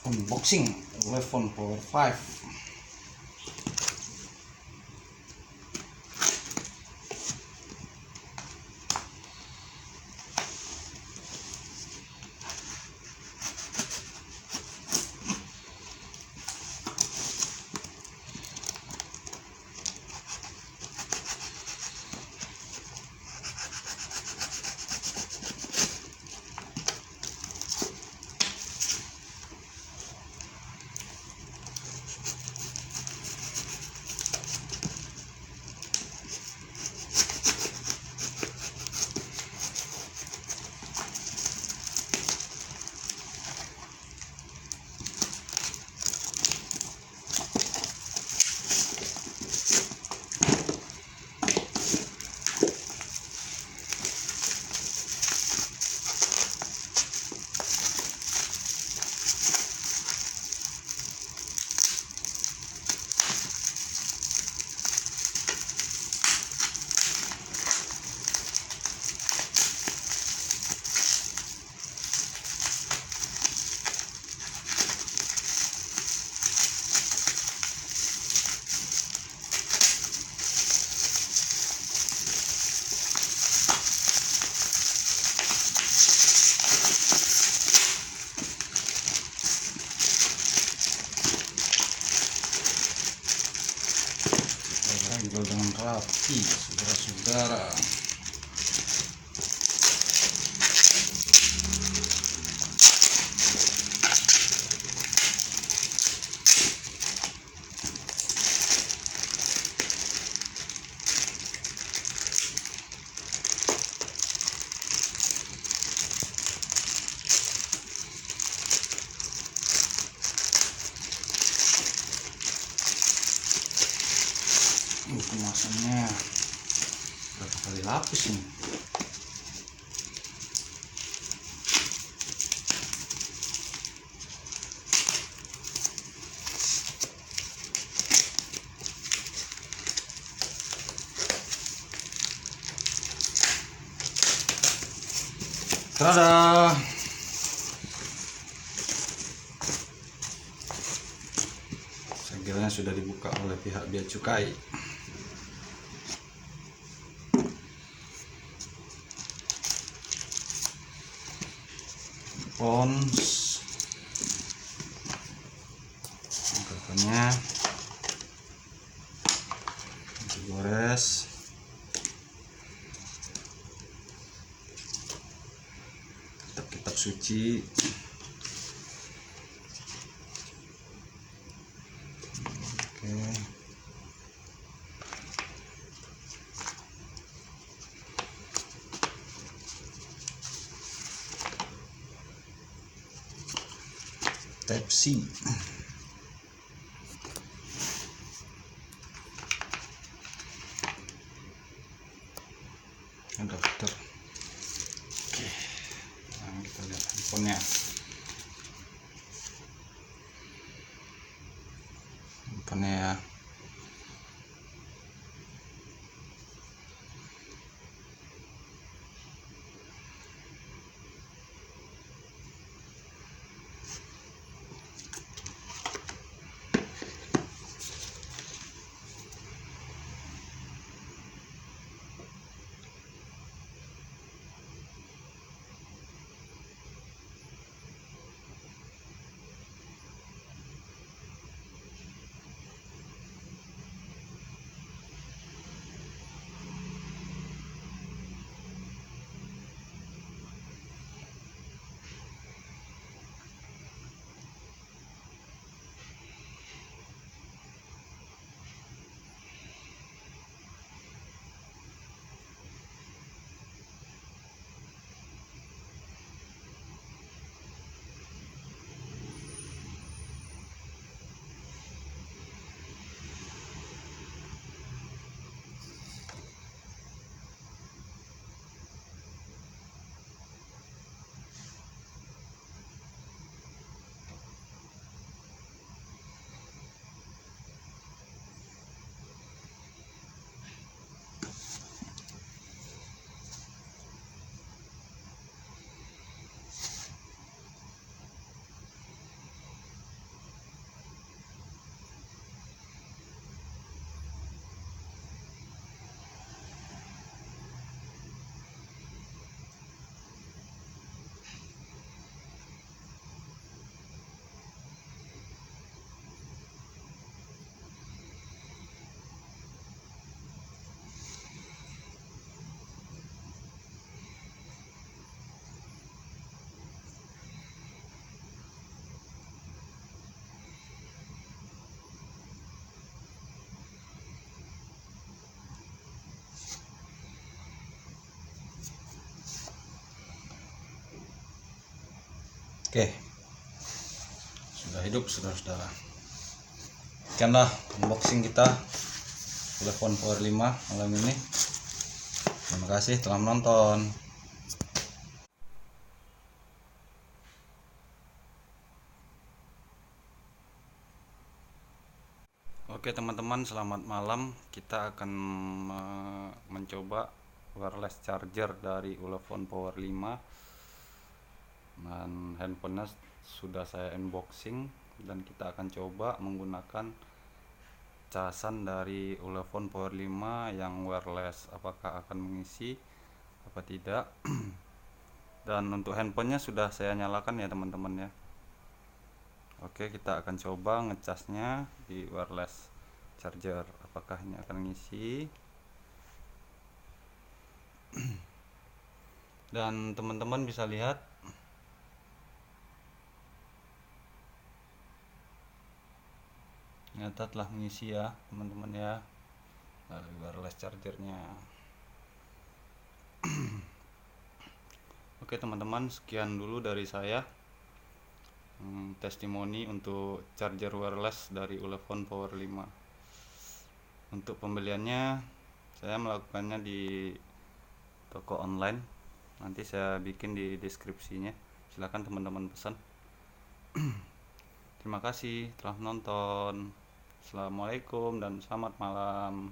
Unboxing iPhone Power 5. Dengan rapi, saudara-saudara. Kemasannya berapa kali lapis ini? Tada! Segelnya sudah dibuka oleh pihak bea cukai. Pons angkatannya digores, kitab suci, oke. Type C. Adapter. Oke. Nah, kita lihat handphonenya. Handphonenya ya. Oke, sudah hidup saudara-saudara. Sekianlah unboxing kita telepon Power 5 malam ini. Terima kasih telah menonton. Oke teman-teman, selamat malam. Kita akan mencoba wireless charger dari Ulefone Power 5. Dan handphonenya sudah saya unboxing, dan kita akan coba menggunakan casan dari Ulefone Power 5 yang wireless. Apakah akan mengisi apa tidak? Dan untuk handphonenya sudah saya nyalakan ya teman-teman ya. Oke, kita akan coba ngecasnya di wireless charger. Apakah ini akan mengisi? Dan teman-teman bisa lihat nyata telah mengisi ya teman-teman ya, dari wireless chargernya. Oke teman-teman, sekian dulu dari saya testimoni untuk charger wireless dari Ulefone Power 5. Untuk pembeliannya saya melakukannya di toko online, nanti saya bikin di deskripsinya, silahkan teman-teman pesan. Terima kasih telah menonton. Assalamualaikum dan selamat malam.